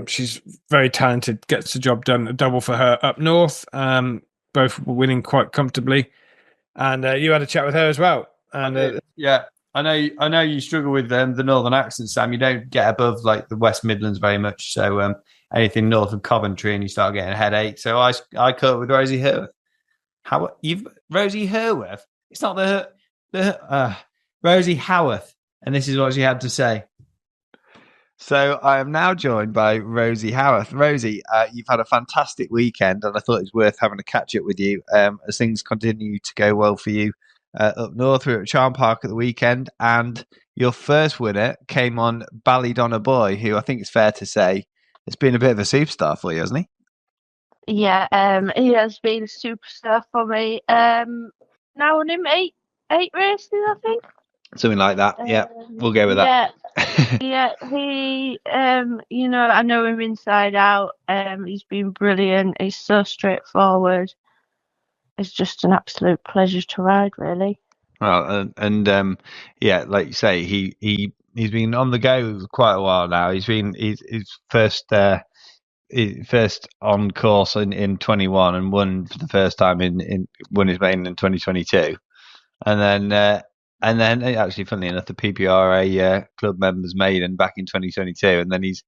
She's very talented, gets the job done. A double for her up north. Both were winning quite comfortably. And you had a chat with her as well. And yeah, I know you struggle with the northern accent, Sam. You don't get above like the West Midlands very much. So anything north of Coventry and you start getting a headache. So I caught up with Rosie Howarth. Rosie Howarth? It's not the Rosie Howarth. And this is what she had to say. So I am now joined by Rosie Howarth. Rosie, you've had a fantastic weekend, and I thought it was worth having a catch up with you as things continue to go well for you up north. We were at Charm Park at the weekend, and your first winner came on Ballydonna Boy, who I think it's fair to say has been a bit of a superstar for you, hasn't he? Yeah, he has been a superstar for me. Now on him eight races, I think. Something like that. Yeah, we'll go with that. Yeah, he, I know him inside out. He's been brilliant. He's so straightforward. It's just an absolute pleasure to ride, really. Well, and yeah, like you say, he's been on the go quite a while now. He's first on course in 21 and won for the first time won his maiden in 2022, and then actually, funnily enough, the PPRA club members maiden back in 2022, and then he's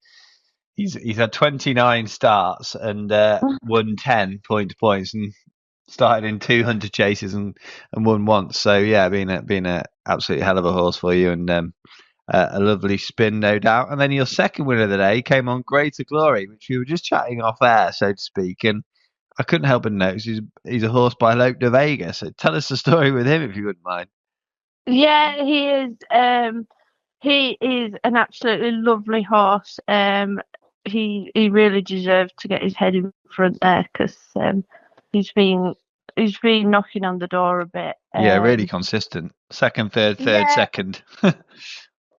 had 29 starts and won 10 points and started in 200 chases and won once. So yeah, being a absolute hell of a horse for you, and a lovely spin, no doubt. And then your second winner of the day came on Greater Glory, which we were just chatting off air, so to speak, and I couldn't help but notice he's a horse by Lope de Vega. So tell us the story with him if you wouldn't mind. Yeah, he is. He is an absolutely lovely horse. He really deserved to get his head in front there because he's been knocking on the door a bit. Yeah, really consistent. Second, third, second.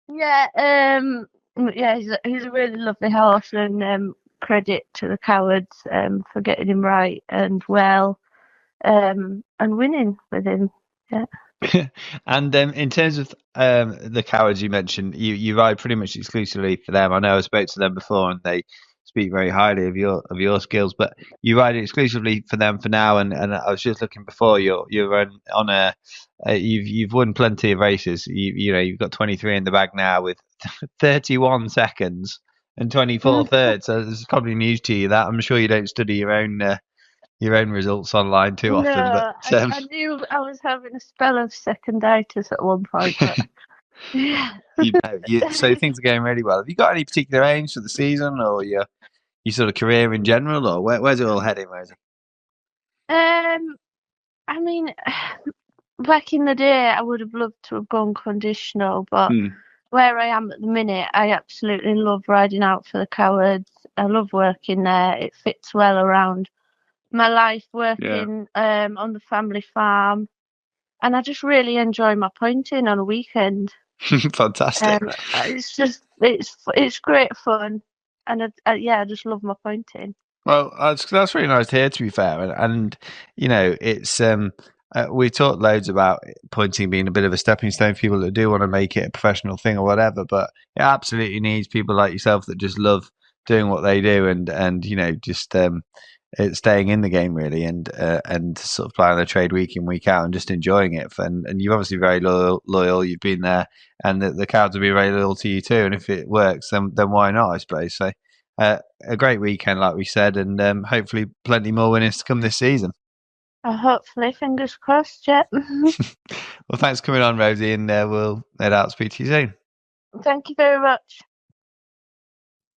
Yeah, he's a really lovely horse, and credit to the Cowards for getting him right and well, and winning with him. Yeah. And in terms of the Cowards you mentioned, you ride pretty much exclusively for them. I know I spoke to them before, and they speak very highly of your skills. But you ride exclusively for them for now. And I was just looking before you're on you've won plenty of races. You've got 23 in the bag now with 31 seconds and 24 thirds. So this is probably news to you. That I'm sure you don't study your own results online too often. No, But I knew I was having a spell of seconditis at one point. But, yeah. So things are going really well. Have you got any particular aims for the season, or your sort of career in general, or where's it all heading, Rosie? I mean, back in the day, I would have loved to have gone conditional, but where I am at the minute, I absolutely love riding out for the Cowards. I love working there. It fits well around my life working on the family farm, and I just really enjoy my pointing on a weekend. Fantastic. It's great fun, and I just love my pointing. Well, that's really nice to hear, to be fair, and it's we talked loads about pointing being a bit of a stepping stone for people that do want to make it a professional thing or whatever, but it absolutely needs people like yourself that just love doing what they do and just it's staying in the game really, and sort of playing the trade week in week out and just enjoying it. And you're obviously very loyal. You've been there, and the Cowards will be very loyal to you too. And if it works, then why not? I suppose so. A great weekend, like we said, and hopefully plenty more winners to come this season. Hopefully, fingers crossed. Yeah. Well, thanks for coming on, Rosie, and we'll no doubt speak to you soon. Thank you very much.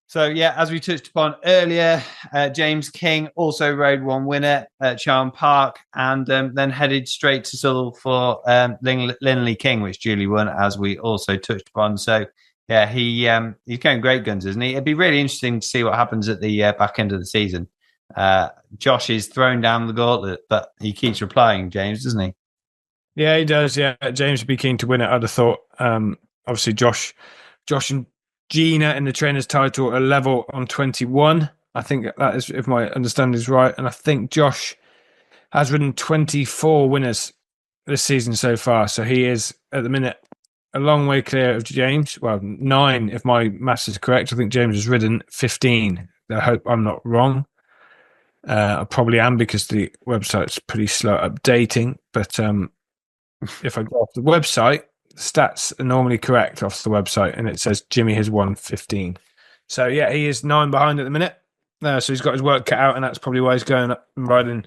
So, yeah, as we touched upon earlier, James King also rode one winner at Charm Park and then headed straight to Southall for Linley King, which Julie won, as we also touched upon. So, yeah, he's going great guns, isn't he? It'd be really interesting to see what happens at the back end of the season. Josh is thrown down the gauntlet, but he keeps replying, James, doesn't he? Yeah, he does. Yeah, James would be keen to win it, I'd have thought. Obviously, Josh and Gina in the trainer's title are level on 21. I think that is, if my understanding is right. And I think Josh has ridden 24 winners this season so far. So he is, at the minute, a long way clear of James. Well, 9, if my maths is correct. I think James has ridden 15. I hope I'm not wrong. I probably am because the website's pretty slow updating. But if I go off the website, the stats are normally correct off the website, and it says Jimmy has won 15. So, yeah, he is 9 behind at the minute. So he's got his work cut out, and that's probably why he's going up and riding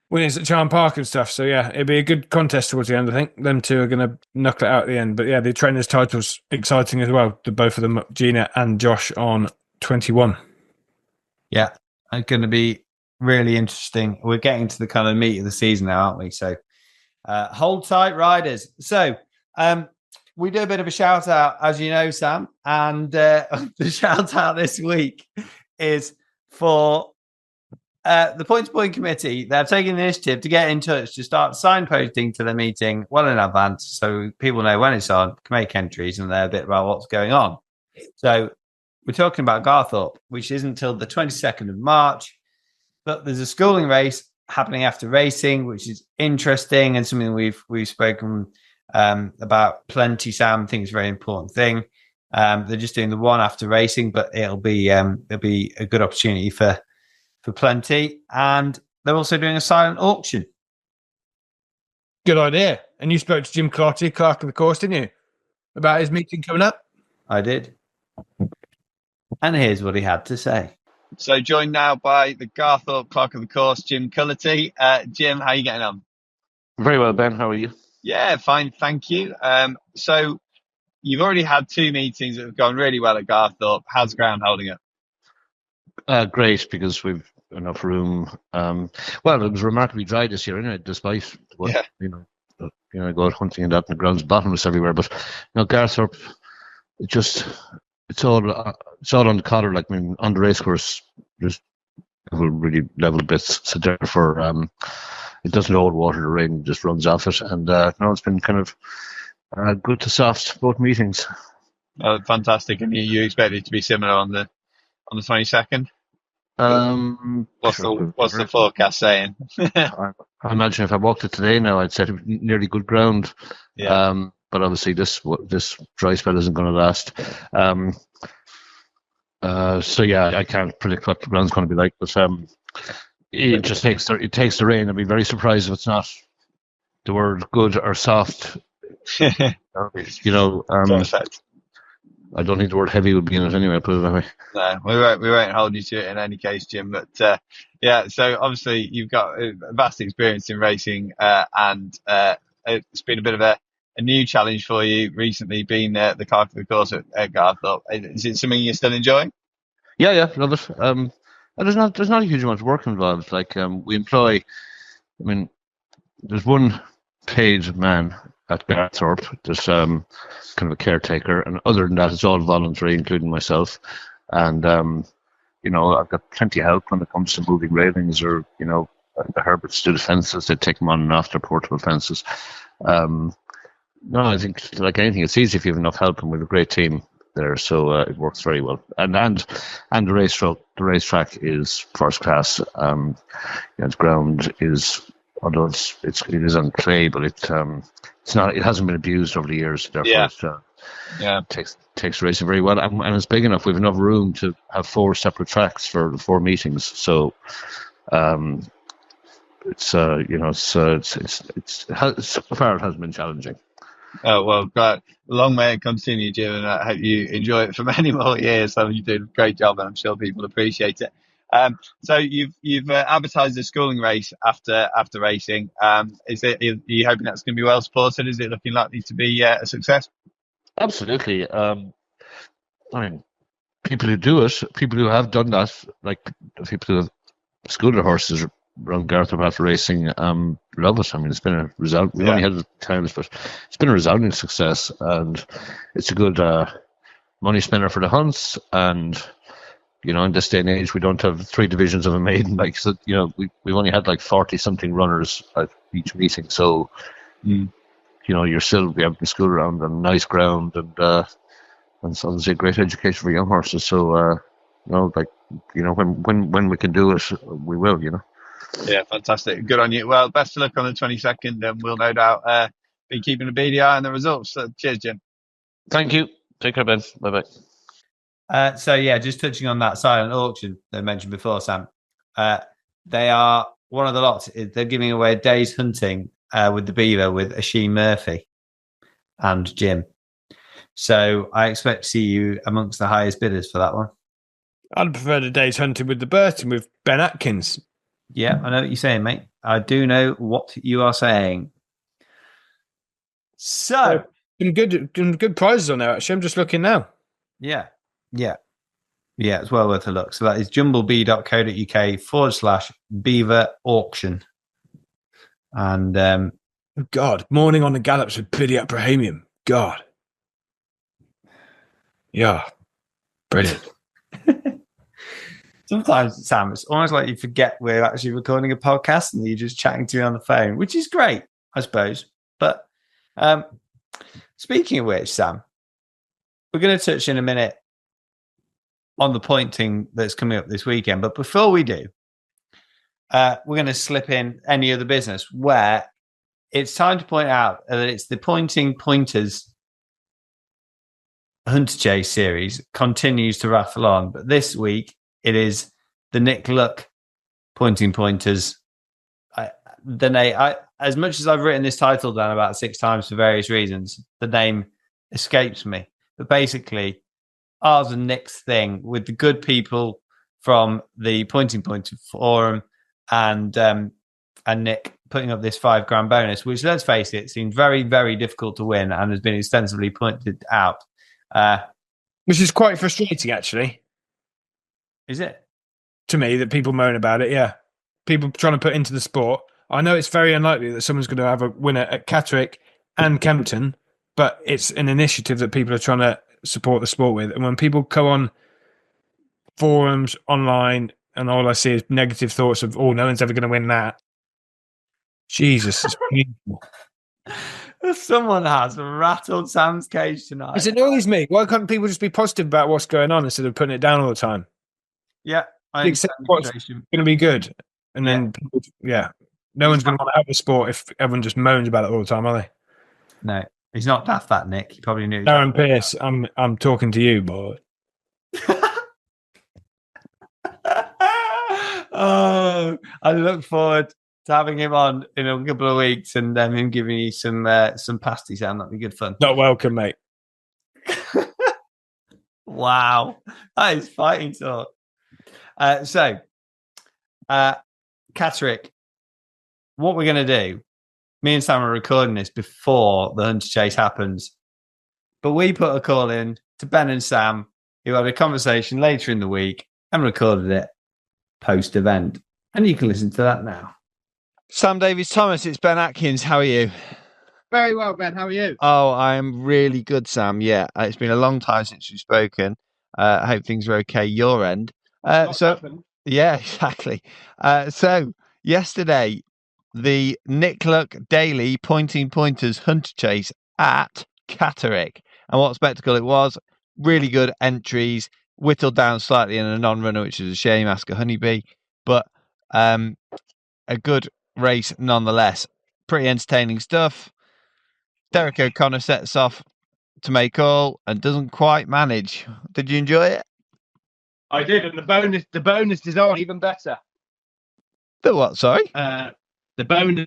winners at Charm Park and stuff. So, yeah, it'll be a good contest towards the end, I think. Them two are going to knuckle it out at the end. But, yeah, the trainers' title's exciting as well. Both of them, Gina and Josh, on 21. Yeah, it's going to be really interesting. We're getting to the kind of meat of the season now, aren't we? So hold tight, riders. So we do a bit of a shout out, as you know, Sam. And the shout out this week is for the Point to Point Committee. They're taking the initiative to get in touch to start signposting to the meeting well in advance so people know when it's on, can make entries, and they're a bit about what's going on. So we're talking about Garthorpe, which isn't until the 22nd of March, but there's a schooling race happening after racing, which is interesting and something we've spoken about plenty. Sam, I think it's a very important thing. They're just doing the one after racing, but it'll be a good opportunity for plenty. And they're also doing a silent auction. Good idea. And you spoke to Jim Culloty, clerk of the course, didn't you? About his meeting coming up? I did. And here's what he had to say. So joined now by the Garthorpe clerk of the course, Jim Culloty. Jim, how are you getting on? Very well, Ben. How are you? Yeah, fine, thank you. So you've already had 2 meetings that have gone really well at Garthorpe. How's the ground holding up? Great, because we've enough room. Well, it was remarkably dry this year, anyway, despite what I go out hunting and that, and the ground's bottomless everywhere. But Garthorpe, it's all on the collar. Like, I mean, on the race course, there's really level bits. So therefore, it doesn't hold water. The rain just runs off it, and it's been kind of good to soft both meetings. Oh, fantastic! And you expect it to be similar on the 22nd? What's the forecast saying? I imagine if I walked it today now, I'd say nearly good ground. Yeah. But obviously this dry spell isn't going to last. So yeah, I can't predict what the ground's going to be like. But it just takes the rain. I'd be very surprised if it's not the word good or soft. Perfect. I don't think the word heavy would be in it anyway, put it that way. No, we won't hold you to it in any case, Jim. But yeah, so obviously you've got a vast experience in racing, and it's been a bit of a new challenge for you recently, being the clerk of the course at Garthorpe. Is it something you're still enjoying? Yeah, love it. And there's not a huge amount of work involved. Like we employ, there's one paid man at Garthorpe. There's kind of a caretaker, and other than that, it's all voluntary, including myself. And I've got plenty of help when it comes to moving railings, or the Herberts do the fences. They take them on and off their portable fences. No, I think like anything, it's easy if you have enough help, and we have a great team there, so it works very well. And the racetrack is first class. The ground is, although it is on clay, but it's not. It hasn't been abused over the years. Therefore, it takes racing very well, and it's big enough. We have enough room to have 4 separate tracks for the 4 meetings. So, so far it hasn't been challenging. Oh, well, glad. Long may it continue, Jim, and I hope you enjoy it for many more years. So you did a great job, and I'm sure people appreciate it. So you've advertised the schooling race after racing. Are you hoping that's going to be well supported? Is it looking likely to be a success? Absolutely. People who do it, people who have done that, like people who have schooled their horses around Garthorpe after racing, love it. It's been a result. We only had it times, but it's been a resounding success, and it's a good money spinner for the hunts. And in this day and age, we don't have 3 divisions of a maiden. We've only had 40 something runners at each meeting. So, you're still be able to school around on nice ground, and it's obviously a great education for young horses. So, when we can do it, we will. Yeah, fantastic. Good on you. Well, best of luck on the 22nd, and we'll no doubt be keeping a beady eye on the results. So cheers, Jim. Thank you. Take care, Ben. Bye-bye. So yeah, just touching on that silent auction they mentioned before, Sam. They are one of the lots. They're giving away a day's hunting with the beaver with Asheen Murphy and Jim. So I expect to see you amongst the highest bidders for that one. I'd prefer the day's hunting with the Burton with Ben Atkins. Yeah, I know what you're saying, mate. I do know what you are saying. So some good prizes on there, actually. I'm just looking now. Yeah, it's well worth a look. So that is jumblebee.co.uk/beaver auction. And God, morning on the gallops with Biddy at Brahamian. God. Yeah. Brilliant. Sometimes, Sam, it's almost like you forget we're actually recording a podcast and you're just chatting to me on the phone, which is great, I suppose. But speaking of which, Sam, we're going to touch in a minute on the pointing that's coming up this weekend. But before we do, we're going to slip in any other business where it's time to point out that it's the Pointers Hunter Chase series continues to raffle on. But this week, it is the Nick Luck Pointers. As much as I've written this title down about 6 times for various reasons, the name escapes me. But basically, ours and Nick's thing with the good people from the Pointer Forum and Nick putting up this $5,000 bonus, which, let's face it, seemed very, very difficult to win and has been extensively pointed out. Which is quite frustrating, actually. Is it? To me, that people moan about it, yeah. People trying to put into the sport. I know it's very unlikely that someone's going to have a winner at Catterick and Kempton, but it's an initiative that people are trying to support the sport with. And when people go on forums, online, and all I see is negative thoughts of, no one's ever going to win that. Jesus. Someone has rattled Sam's cage tonight. It annoys me. Why can't people just be positive about what's going on instead of putting it down all the time? Yeah. I accept what's going to be good. And then, no one's going to want to have the sport if everyone just moans about it all the time, are they? No, he's not daft, that Nick. He probably knew. Darren Pierce, I'm talking to you, boy. Oh, I look forward to having him on in a couple of weeks and him giving you some pasties, Sam. That'd be good fun. Not welcome, mate. Wow, that is fighting talk. So, Catterick, what we're going to do, me and Sam are recording this before the Hunter Chase happens, but we put a call in to Ben and Sam, who had a conversation later in the week and recorded it post-event. And you can listen to that now. Sam Davies-Thomas, it's Ben Atkins. How are you? Very well, Ben. How are you? Oh, I'm really good, Sam. Yeah, it's been a long time since we've spoken. I hope things are okay your end. Yeah, exactly. So yesterday, the Nick Luck Daily Pointers Hunter Chase at Catterick. And what spectacle it was. Really good entries, whittled down slightly in a non-runner, which is a shame, ask a honeybee. But a good race nonetheless. Pretty entertaining stuff. Derek O'Connor sets off to make all and doesn't quite manage. Did you enjoy it? I did, and the bonus is on even better. The what? Sorry. The bonus.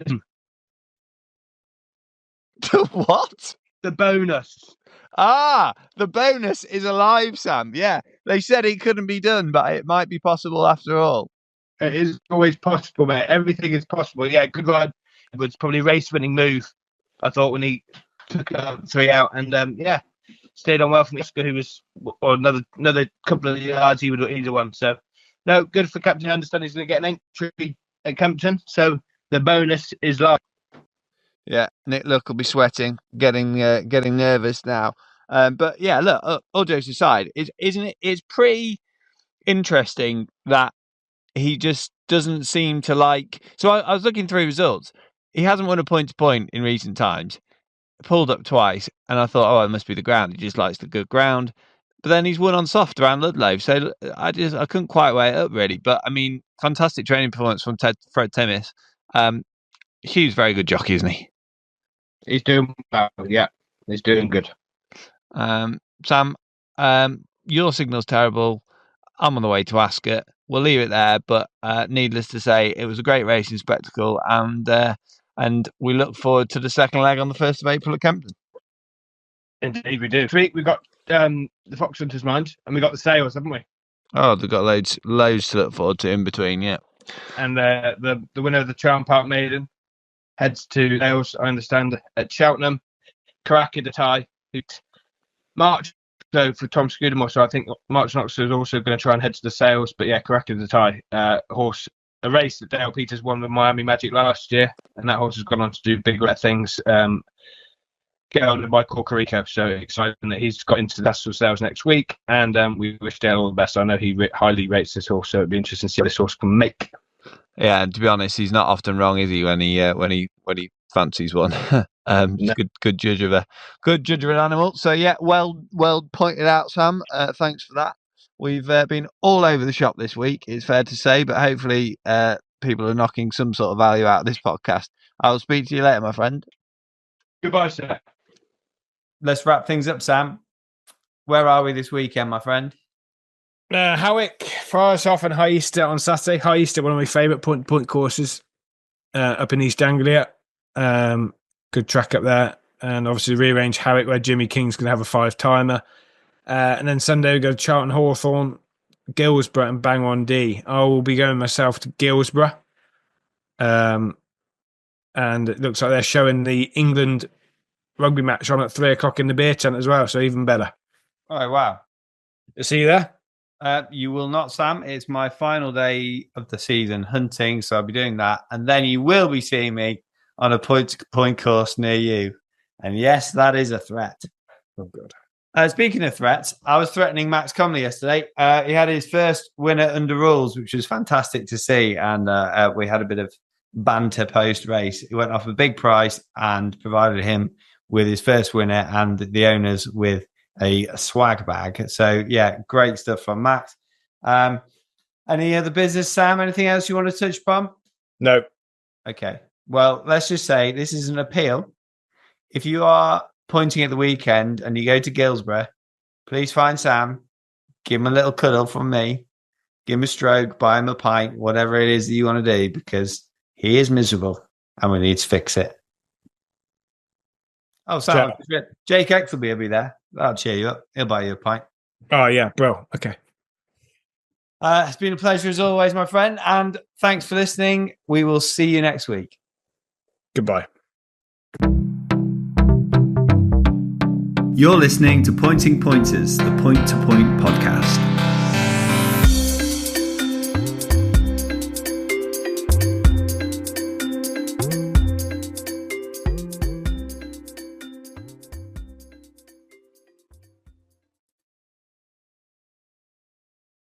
The what? The bonus. The bonus is alive, Sam. Yeah, they said it couldn't be done, but it might be possible after all. It is always possible, mate. Everything is possible. Yeah, good ride. It was probably a race-winning move, I thought, when he took 3 out. And, stayed on well from Oscar, who was another couple of yards he would have either won. So, no, good for Captain. I understand he's going to get an entry at Kempton. So, the bonus is live. Yeah, Nick Luck will be sweating, getting nervous now. But yeah, look, all jokes aside, it's pretty interesting that he just doesn't seem to like. So I was looking through results. He hasn't won a point-to-point in recent times. Pulled up twice, and I thought, it must be the ground. He just likes the good ground. But then he's won on soft around Ludlow, so I couldn't quite weigh it up really. But I mean, fantastic training performance from Fred Timmis. Hugh's very good jockey, isn't he? He's doing well. Yeah, he's doing good. Sam, your signal's terrible. I'm on the way to Ascot. We'll leave it there, but needless to say, it was a great racing spectacle, and we look forward to the second leg on the 1st of April at Kempton. Indeed, we do. We've got the Fox Hunters Mind, and we got the Sales, haven't we? Oh, they've got loads to look forward to in between, yeah. And the winner of the Charm Park Maiden heads to Sales, I understand, at Cheltenham. Karaki the tie, March so for Tom Scudamore, so I think March Knox is also going to try and head to the Sales. But yeah, Karaki the tie horse, a race that Dale Peters won with Miami Magic last year, and that horse has gone on to do big things. Gelded by Corcorico, so exciting that he's got into the Sales next week, and we wish Dale all the best. I know he highly rates this horse, so it'd be interesting to see what this horse can make. Yeah, and to be honest, he's not often wrong, is he? When he fancies one, No. good judge of an animal. So yeah, well pointed out, Sam. Thanks for that. We've been all over the shop this week, it's fair to say, but hopefully people are knocking some sort of value out of this podcast. I'll speak to you later, my friend. Goodbye, sir. Let's wrap things up, Sam. Where are we this weekend, my friend? Howick, Forest off and High Easter on Saturday. High Easter, one of my favourite point courses up in East Anglia. Good track up there. And obviously rearrange Howick, where Jimmy King's going to have a 5-timer. And then Sunday we go to Charlton Hawthorn, Guilsborough and Bang On D. I will be going myself to Guilsborough. And it looks like they're showing the England rugby match on at 3:00 in the beer tent as well, so even better. Oh, wow. See you there? You will not, Sam. It's my final day of the season hunting, so I'll be doing that. And then you will be seeing me on a point course near you. And yes, that is a threat. Oh, God. Speaking of threats, I was threatening Max Comley yesterday. He had his first winner under rules, which was fantastic to see. And we had a bit of banter post-race. He went off a big price and provided him with his first winner and the owners with a swag bag. So, yeah, great stuff from Max. Any other business, Sam? Anything else you want to touch upon? No. Okay. Well, let's just say this is an appeal. If you are pointing at the weekend and you go to Guilsborough, please find Sam, give him a little cuddle from me, give him a stroke, buy him a pint, whatever it is that you want to do, because he is miserable and we need to fix it. Oh, Sam, Jake X will be there. That'll cheer you up. He'll buy you a pint. Oh, yeah, bro. Okay. It's been a pleasure as always, my friend. And thanks for listening. We will see you next week. Goodbye. You're listening to Pointing Pointers, the Point to Point podcast.